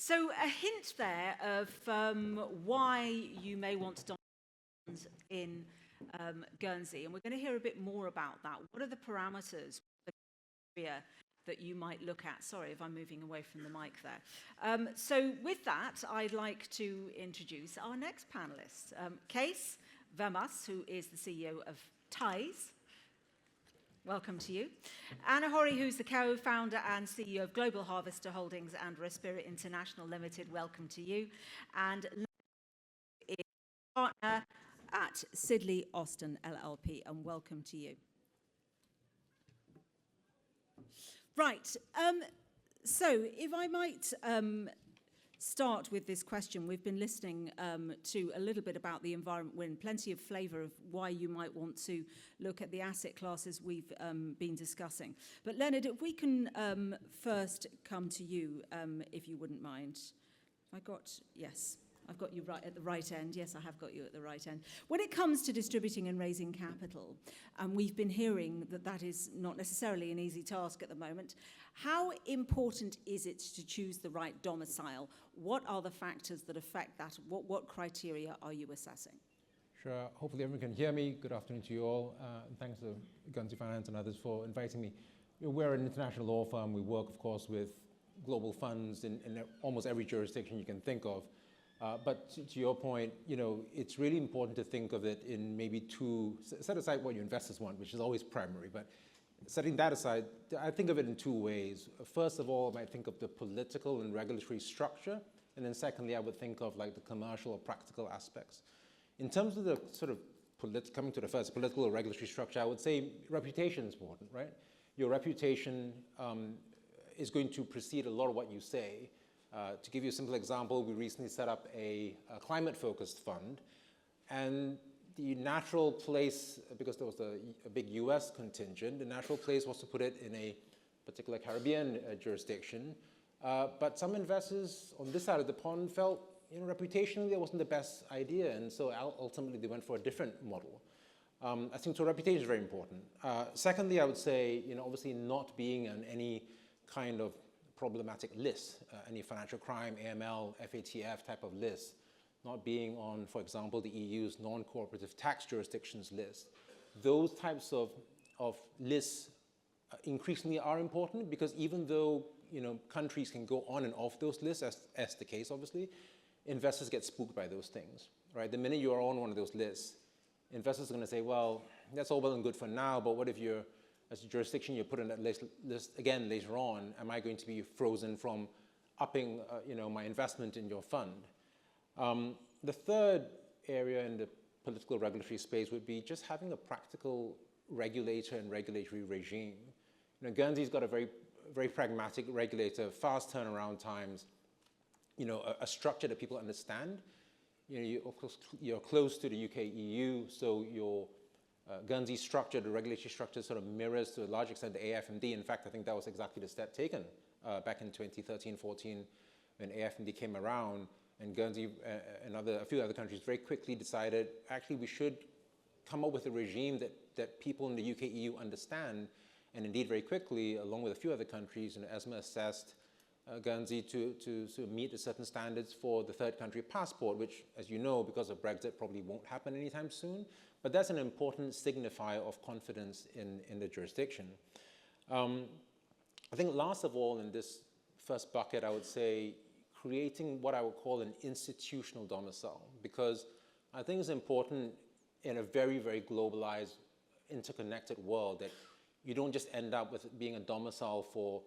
So a hint there of why you may want to domicile in Guernsey, and we're going to hear a bit more about that. What are the parameters, the criteria that you might look at? Sorry if I'm moving away from the mic there. So with that, I'd like to introduce our next panelist, Kees Vermas, who is the CEO of Ties. Welcome to you. Anna Horry, who's the co-founder and CEO of Global Harvester Holdings and Respirit International Limited. Welcome to you. And is partner at Sidley Austin LLP, and welcome to you. Right. So if I might start with this question. We've been listening to a little bit about the environment wind, plenty of flavour of why you might want to look at the asset classes we've been discussing. But Leonard, if we can first come to you, if you wouldn't mind. Yes. I've got you right at the right end. Yes, I have got you at the right end. When it comes to distributing and raising capital, and we've been hearing that that is not necessarily an easy task at the moment, how important is it to choose the right domicile? What are the factors that affect that? What criteria are you assessing? Sure. Hopefully everyone can hear me. Good afternoon to you all. Thanks to Guernsey Finance and others for inviting me. We're an international law firm. We work, of course, with global funds in almost every jurisdiction you can think of. But to your point, it's really important to think of it in maybe two, set aside what your investors want, which is always primary, but setting that aside, I think of it in two ways. First of all, I might think of the political and regulatory structure, and then secondly, I would think of like the commercial or practical aspects. In terms of the sort of, coming to the first, political or regulatory structure, I would say reputation is important, right? Your reputation is going to precede a lot of what you say. To give you a simple example, we recently set up a climate-focused fund, and the natural place, because there was a big US contingent, the natural place was to put it in a particular Caribbean jurisdiction. But some investors on this side of the pond felt, reputationally it wasn't the best idea, and so ultimately they went for a different model. I think so reputation is very important. Secondly, I would say, obviously not being on any kind of problematic lists, any financial crime, AML, FATF type of lists, not being on, for example, the EU's non-cooperative tax jurisdictions list. Those types of lists increasingly are important because even though countries can go on and off those lists, as the case obviously, investors get spooked by those things, right? The minute you are on one of those lists, investors are going to say, well, that's all well and good for now, but what if you're, as a jurisdiction you put in that list again later on, am I going to be frozen from upping my investment in your fund? The third area in the political regulatory space would be just having a practical regulator and regulatory regime. Guernsey's got a very pragmatic regulator, fast turnaround times, a structure that people understand. You're close to the UK EU, so your Guernsey structure, the regulatory structure sort of mirrors to a large extent the AFMD. In fact, I think that was exactly the step taken back in 2013-14 when AFMD came around, and Guernsey and a few other countries very quickly decided, actually we should come up with a regime that people in the UK EU understand, and indeed very quickly, along with a few other countries, ESMA assessed Guernsey to sort of meet certain standards for the third country passport, which, as you know, because of Brexit, probably won't happen anytime soon. But that's an important signifier of confidence in the jurisdiction. I think last of all, in this first bucket, I would say creating what I would call an institutional domicile, because I think it's important in a very, very globalized, interconnected world that you don't just end up with being a domicile for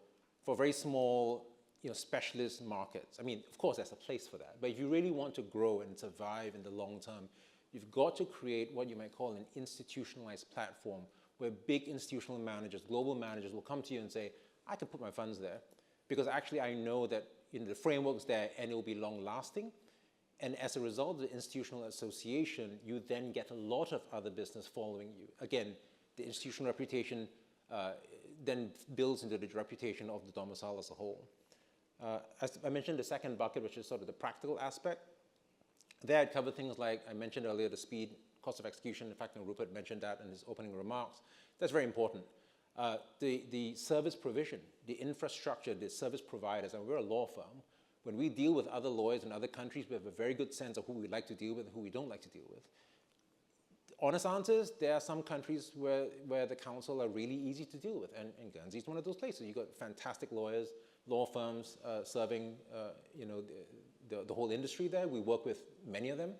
very small, specialist markets. I mean, of course, there's a place for that. But if you really want to grow and survive in the long term, you've got to create what you might call an institutionalized platform where big institutional managers, global managers will come to you and say, I can put my funds there because actually I know that the framework's there and it will be long lasting. And as a result of the institutional association, you then get a lot of other business following you. Again, the institutional reputation then builds into the reputation of the domicile as a whole. As I mentioned, the second bucket, which is sort of the practical aspect, there I'd cover things like, I mentioned earlier, the speed, cost of execution. In fact, Rupert mentioned that in his opening remarks. That's very important. The service provision, the infrastructure, the service providers, and we're a law firm, when we deal with other lawyers in other countries, we have a very good sense of who we like to deal with and who we don't like to deal with. Honest answers, there are some countries where the council are really easy to deal with, and Guernsey is one of those places. You've got fantastic lawyers, law firms serving the whole industry there. We work with many of them.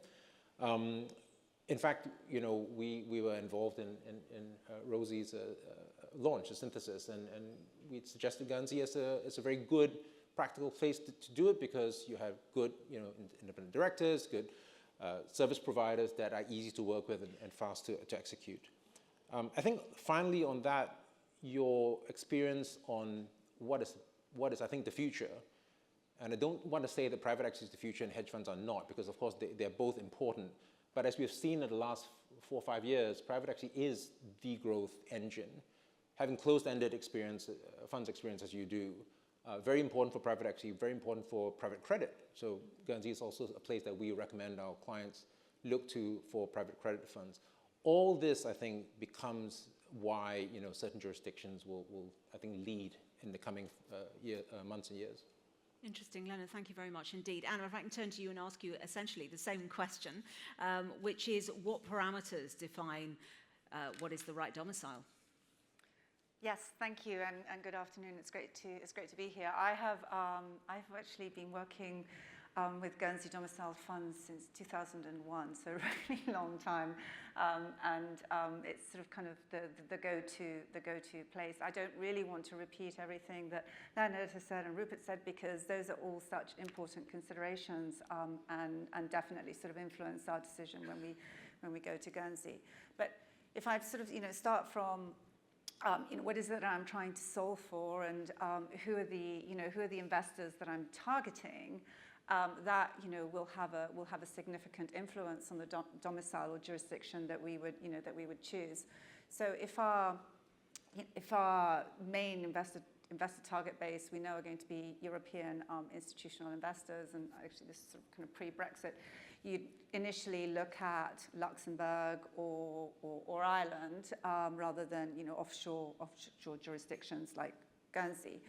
In fact, we were involved in Rosie's launch, the synthesis, and we suggested Guernsey as a very good practical place to do it, because you have good independent directors, good service providers that are easy to work with and fast to execute. I think finally on that, your experience on what is I think the future, and I don't want to say that private equity is the future and hedge funds are not, because of course they're both important, but as we've seen in the last 4 or 5 years, private equity is the growth engine. Having closed-ended experience, funds experience as you do, very important for private equity, very important for private credit. So Guernsey is also a place that we recommend our clients look to for private credit funds. All this, I think, becomes why certain jurisdictions will I think, lead in the coming months and years. Interesting, Leonard. Thank you very much indeed. Anna, if I can turn to you and ask you essentially the same question, which is what parameters define what is the right domicile? Yes, thank you, and good afternoon. It's great to be here. I've actually been working with Guernsey domiciled funds since 2001, so a really long time, and it's sort of kind of the go-to place. I don't really want to repeat everything that Leonard has said and Rupert said, because those are all such important considerations, and definitely sort of influence our decision when we go to Guernsey. But if I sort of start from what is it that I'm trying to solve for, and who are the investors that I'm targeting, that will have a significant influence on the domicile or jurisdiction that we would choose. So if our main investor target base we know are going to be European institutional investors, and actually this is sort of kind of pre-Brexit, you'd initially look at Luxembourg or Ireland rather than offshore jurisdictions like Guernsey.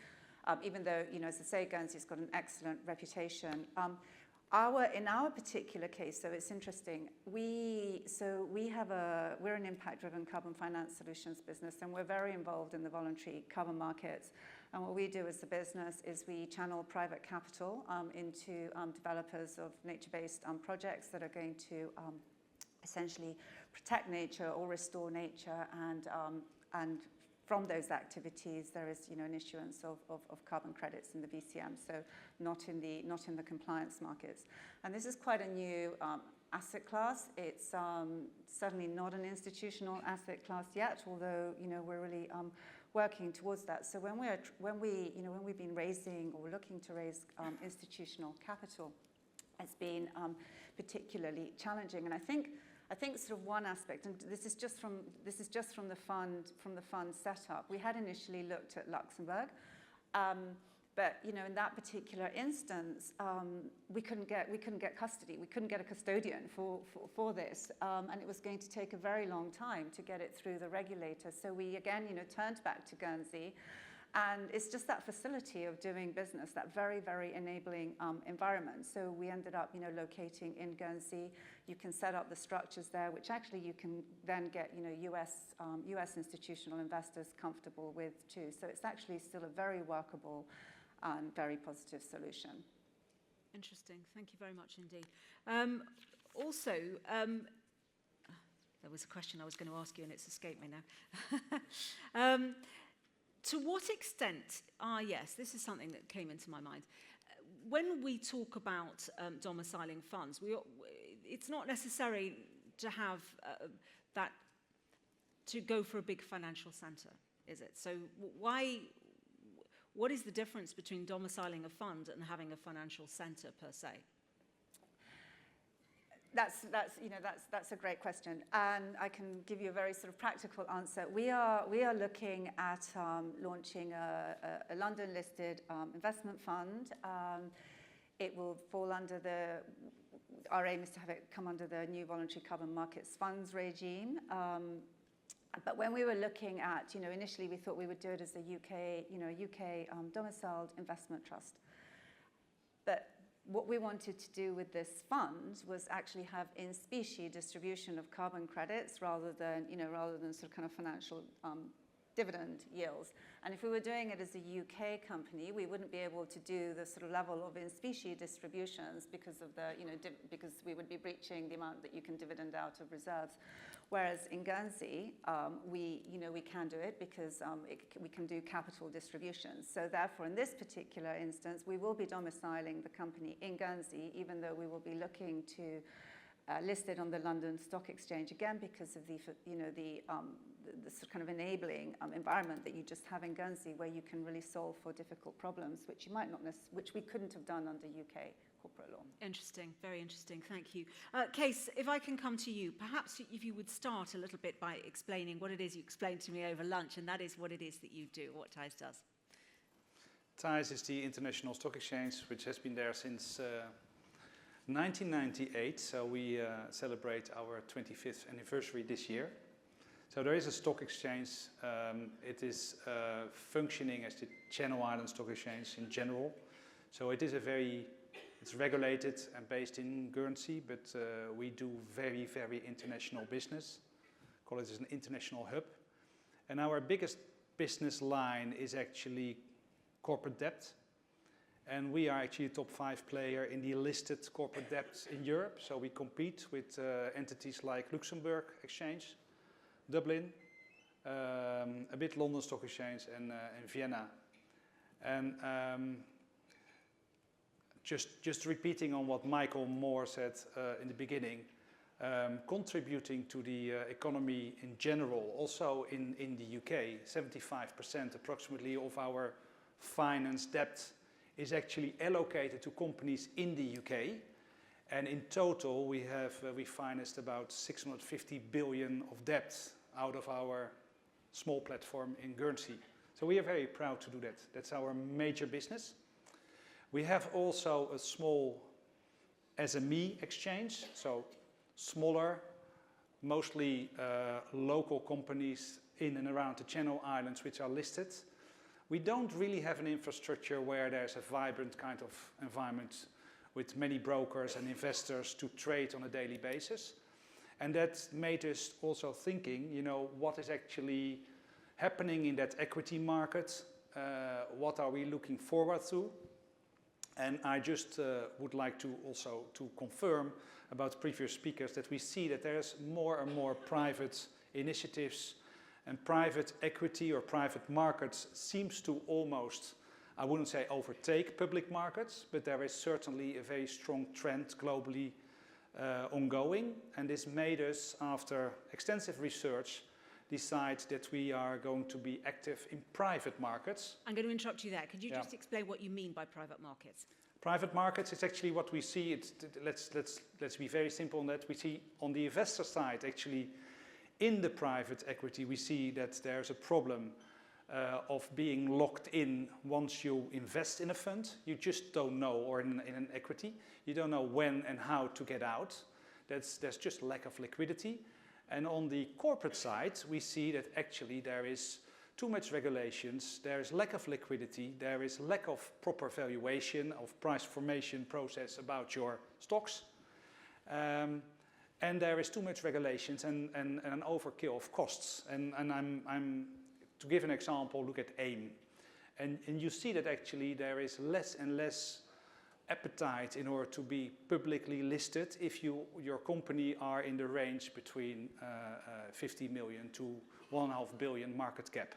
Even though as I say, Guernsey's got an excellent reputation. In our particular case, so it's interesting. We're an impact-driven carbon finance solutions business, and we're very involved in the voluntary carbon markets. And what we do as a business is we channel private capital into developers of nature-based projects that are going to essentially protect nature or restore nature, and from those activities, there is an issuance of carbon credits in the VCM, so not in the compliance markets. And this is quite a new asset class. It's certainly not an institutional asset class yet, although we're really working towards that. So when we've been raising or looking to raise institutional capital, it's been particularly challenging. And I think sort of one aspect, and this is just from the fund setup. We had initially looked at Luxembourg, but in that particular instance, we couldn't get custody. We couldn't get a custodian for this, and it was going to take a very long time to get it through the regulator. So we again turned back to Guernsey. And it's just that facility of doing business, that very, very enabling environment. So we ended up, locating in Guernsey. You can set up the structures there, which actually you can then get, US institutional investors comfortable with too. So it's actually still a very workable and very positive solution. Interesting. Thank you very much indeed. Also, there was a question I was going to ask you, and it's escaped me now. To what extent, yes, this is something that came into my mind. When we talk about domiciling funds, it's not necessary to have to go for a big financial centre, is it? So what is the difference between domiciling a fund and having a financial centre per se? That's a great question, and I can give you a very sort of practical answer. We are looking at launching a London-listed investment fund. It will fall under our aim is to have it come under the new voluntary carbon markets funds regime. But when we were looking at, initially we thought we would do it as a UK domiciled investment trust. But what we wanted to do with this fund was actually have in specie distribution of carbon credits rather than sort of kind of financial dividend yields. And if we were doing it as a UK company, we wouldn't be able to do the sort of level of in specie distributions because of the, because we would be breaching the amount that you can dividend out of reserves. Whereas in Guernsey, we can do it because we can do capital distributions. So therefore, in this particular instance, we will be domiciling the company in Guernsey, even though we will be looking to list it on the London Stock Exchange again because of the sort of kind of enabling environment that you just have in Guernsey, where you can really solve for difficult problems, which you might not which we couldn't have done under UK corporate law. Interesting, very interesting. Thank you. Kees, if I can come to you, perhaps if you would start a little bit by explaining what it is you explained to me over lunch, and that is what it is that you do, what TISE does. TISE is the International Stock Exchange, which has been there since 1998, so we celebrate our 25th anniversary this year. So there is a stock exchange. It is functioning as the Channel Island Stock Exchange in general. So it is it's regulated and based in Guernsey, but we do very, very international business. Call it as an international hub. And our biggest business line is actually corporate debt. And we are actually a top 5 player in the listed corporate debt in Europe. So we compete with entities like Luxembourg Exchange, Dublin, a bit London Stock Exchange and Vienna. And just repeating on what Michael Moore said in the beginning, contributing to the economy in general, also in the UK, 75% approximately of our finance debt is actually allocated to companies in the UK. And in total, we financed about 650 billion of debt out of our small platform in Guernsey. So we are very proud to do that. That's our major business. We have also a small SME exchange, so smaller, mostly local companies in and around the Channel Islands which are listed. We don't really have an infrastructure where there's a vibrant kind of environment with many brokers and investors to trade on a daily basis. And that made us also thinking, what is actually happening in that equity market? What are we looking forward to? And I just would like to also to confirm about previous speakers that we see that there's more and more private initiatives, and private equity or private markets seems to almost, I wouldn't say overtake public markets, but there is certainly a very strong trend globally ongoing. And this made us, after extensive research, decide that we are going to be active in private markets. I'm going to interrupt you there. Could you just explain what you mean by private markets? Private markets is actually what we see. Let's be very simple on that. We see on the investor side, actually, in the private equity, we see that there's a problem of being locked in once you invest in a fund. You just don't know, or in an equity, you don't know when and how to get out. There's just lack of liquidity. And on the corporate side, we see that actually there is too much regulations, there is lack of liquidity, there is lack of proper valuation of price formation process about your stocks. And there is too much regulations and an overkill of costs. And I'm to give an example, look at AIM. And you see that actually there is less and less appetite in order to be publicly listed if your company are in the range between 50 million to 1.5 billion market cap.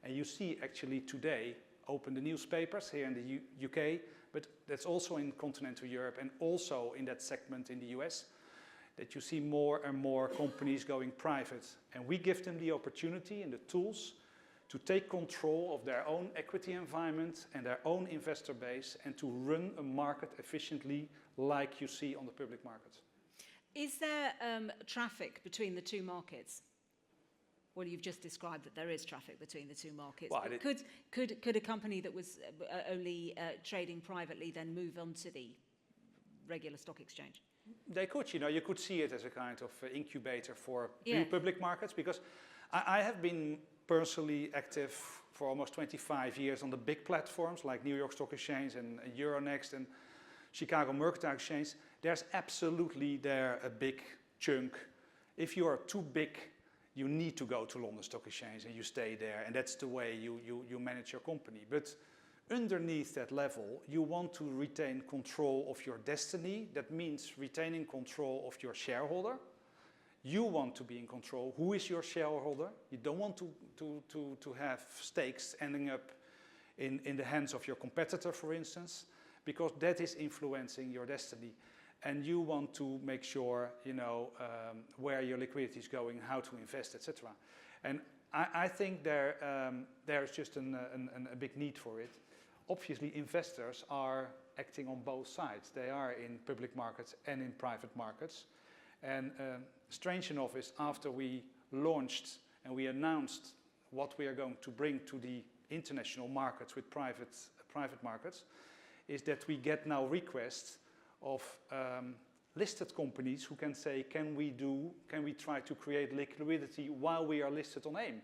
And you see actually today, open the newspapers here in the UK, but that's also in continental Europe and also in that segment in the US, that you see more and more companies going private. And we give them the opportunity and the tools to take control of their own equity environment and their own investor base and to run a market efficiently like you see on the public markets. Is there traffic between the two markets? Well, you've just described that there is traffic between the two markets. Well, could a company that was only trading privately then move on to the regular stock exchange? They could, you could see it as a kind of incubator for public markets, because I have been personally active for almost 25 years on the big platforms like New York Stock Exchange and Euronext, and Chicago Mercantile Exchange, there's absolutely there a big chunk. If you are too big, you need to go to London Stock Exchange and you stay there, and that's the way you manage your company. But underneath that level, you want to retain control of your destiny. That means retaining control of your shareholder. You want to be in control. Who is your shareholder? You don't want to have stakes ending up in the hands of your competitor, for instance, because that is influencing your destiny. And you want to make sure, you know, where your liquidity is going, how to invest, etc. And I think there's just a big need for it. Obviously, investors are acting on both sides. They are in public markets and in private markets. And strange enough is after we launched and we announced what we are going to bring to the international markets with private markets, is that we get now requests of listed companies who can say, can we try to create liquidity while we are listed on AIM,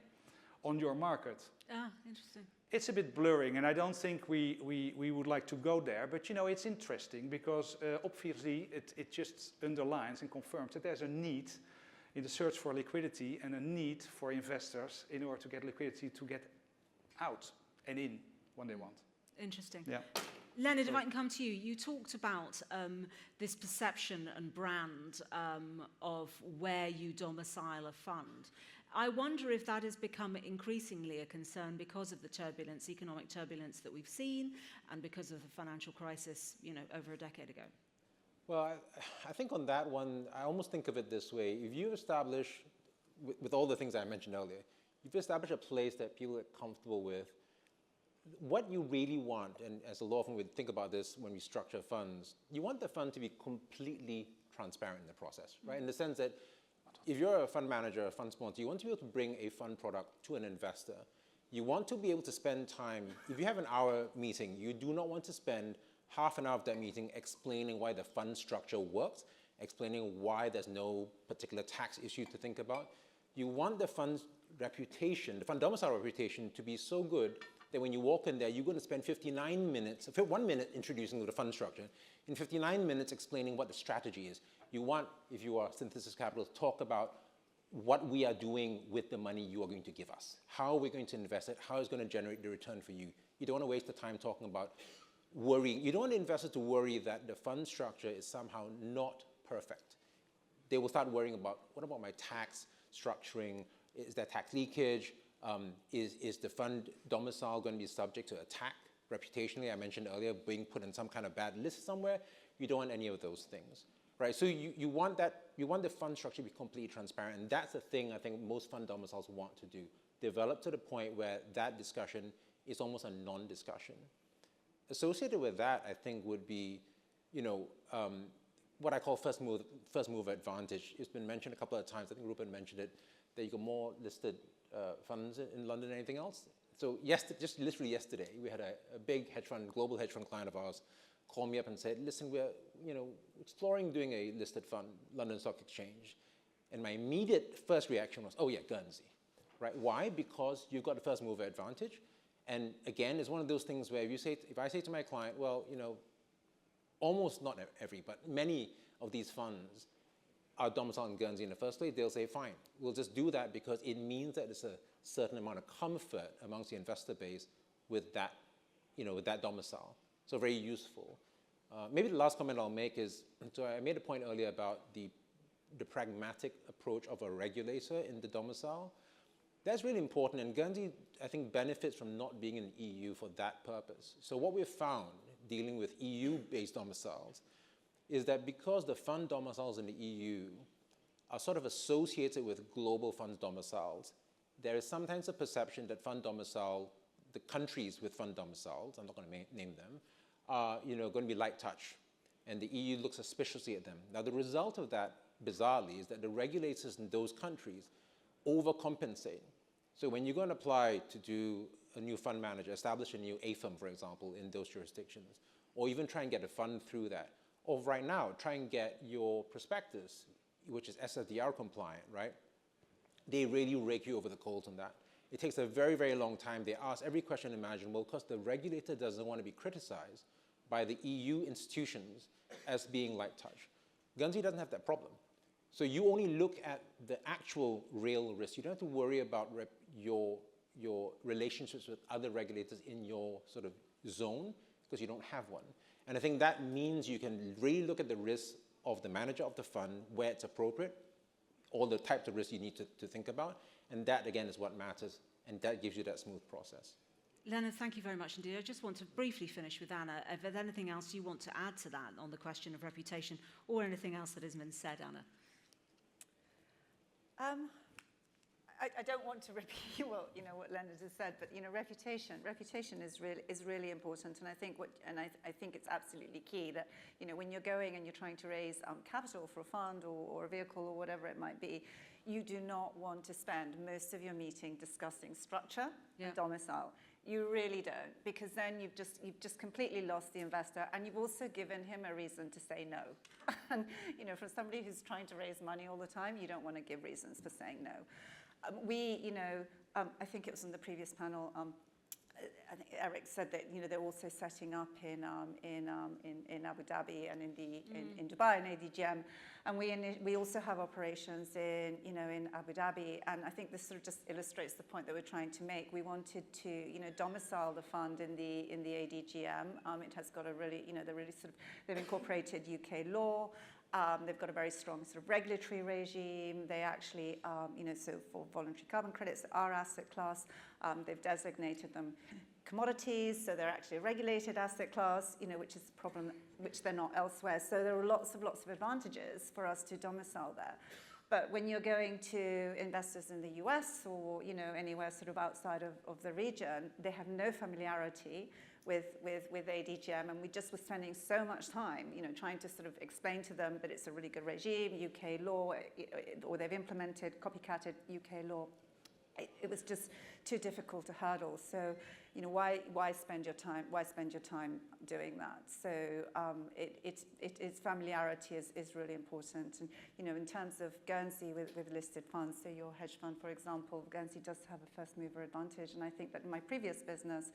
on your market? Ah, interesting. It's a bit blurring, and I don't think we would like to go there, but you know, it's interesting because obviously it just underlines and confirms that there's a need in the search for liquidity and a need for investors in order to get liquidity to get out and in when they want. Interesting. Yeah. Leonard, if I can come to you, you talked about this perception and brand of where you domicile a fund. I wonder if that has become increasingly a concern because of the turbulence, economic turbulence that we've seen, and because of the financial crisis, you know, over a decade ago. Well, I think on that one, I almost think of it this way. If you establish, with all the things I mentioned earlier, if you establish a place that people are comfortable with, what you really want, and as a law firm we think about this when we structure funds, you want the fund to be completely transparent in the process, right? In the sense that if you're a fund manager, a fund sponsor, you want to be able to bring a fund product to an investor. You want to be able to spend time, if you have an hour meeting, you do not want to spend half an hour of that meeting explaining why the fund structure works, explaining why there's no particular tax issue to think about. You want the fund's reputation, the fund domicile reputation, to be so good that when you walk in there, you're going to spend 59 minutes, 1 minute introducing the fund structure, in 59 minutes explaining what the strategy is. You want, if you are Synthesis Capital, to talk about what we are doing with the money you are going to give us, how we're going to invest it, how it's going to generate the return for you. You don't want to waste the time talking about worrying. You don't want investors to worry that the fund structure is somehow not perfect. They will start worrying about, what about my tax structuring? Is there tax leakage? Is the fund domicile going to be subject to attack reputationally? I mentioned earlier, being put on some kind of bad list somewhere. You don't want any of those things, right? So you want the fund structure to be completely transparent, and that's the thing I think most fund domiciles want to do. Develop to the point where that discussion is almost a non-discussion. Associated with that, I think, would be, you know, what I call first mover advantage. It's been mentioned a couple of times. I think Rupert mentioned it, that you got more listed funds in London than anything else. So just literally yesterday, we had a big hedge fund, global hedge fund client of ours, call me up and said, listen, we're exploring doing a listed fund, London Stock Exchange. And my immediate first reaction was, oh yeah, Guernsey, right? Why? Because you've got the first mover advantage. And again, it's one of those things where if I say to my client, well, you know, almost not every, but many of these funds are domiciled in Guernsey in the first place, they'll say, fine, we'll just do that because it means that there's a certain amount of comfort amongst the investor base with that, with that domicile. So very useful. Maybe the last comment I'll make is, so I made a point earlier about the pragmatic approach of a regulator in the domicile. That's really important, and Guernsey, I think, benefits from not being in the EU for that purpose. So what we've found, dealing with EU-based domiciles, is that because the fund domiciles in the EU are sort of associated with global fund domiciles, there is sometimes a perception that fund domicile, the countries with fund domiciles, I'm not going to name them, are going to be light touch, and the EU looks suspiciously at them. Now, the result of that, bizarrely, is that the regulators in those countries overcompensate. So when you're going to apply to do a new fund manager, establish a new AFM, for example, in those jurisdictions, or even try and get a fund through that, or right now, try and get your prospectus, which is SFDR compliant, right? They really rake you over the coals on that. It takes a very, very long time. They ask every question imaginable because the regulator doesn't want to be criticized by the EU institutions as being light touch. Guernsey doesn't have that problem. So you only look at the actual real risk. You don't have to worry about your relationships with other regulators in your sort of zone, because you don't have one. And I think that means you can really look at the risks of the manager of the fund where it's appropriate, all the types of risks you need to think about. And that, again, is what matters. And that gives you that smooth process. Leonard, thank you very much indeed. I just want to briefly finish with Anna. If there's anything else you want to add to that on the question of reputation, or anything else that has been said, Anna? I don't want to repeat what Leonard has said, but reputation is really important, and I think it's absolutely key that when you're going and you're trying to raise capital for a fund or a vehicle or whatever it might be, you do not want to spend most of your meeting discussing structure and domicile. You really don't, because then you've just completely lost the investor, and you've also given him a reason to say no. And for somebody who's trying to raise money all the time, you don't want to give reasons for saying no. I think it was on the previous panel. I think Eric said that they're also setting up in Abu Dhabi and in Dubai in ADGM, and we also have operations in Abu Dhabi, and I think this sort of just illustrates the point that we're trying to make. We wanted to domicile the fund in the ADGM. It has got a really they've incorporated UK law. They've got a very strong sort of regulatory regime. They actually, so for voluntary carbon credits, our asset class, they've designated them commodities, so they're actually a regulated asset class, which is a problem which they're not elsewhere. So there are lots of advantages for us to domicile there. But when you're going to investors in the US or anywhere sort of outside of the region, they have no familiarity with ADGM, and we just were spending so much time, trying to sort of explain to them that it's a really good regime, UK law, or they've implemented, copycatted UK law. It was just too difficult to hurdle. So, why spend your time? Why spend your time doing that? So, it's familiarity is really important. And in terms of Guernsey with listed funds, so your hedge fund, for example, Guernsey does have a first mover advantage. And I think that in my previous business,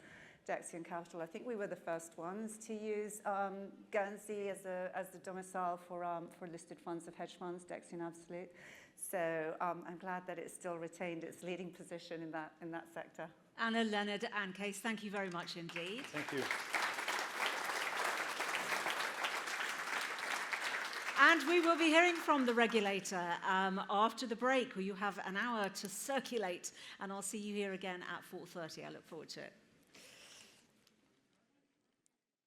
Dexion Capital, I think we were the first ones to use Guernsey as the domicile for listed funds of hedge funds, Dexion Absolute. So I'm glad that it's still retained its leading position in that sector. Anna, Leonard, and Case, thank you very much indeed. Thank you. And we will be hearing from the regulator after the break, where you have an hour to circulate, and I'll see you here again at 4:30. I look forward to it.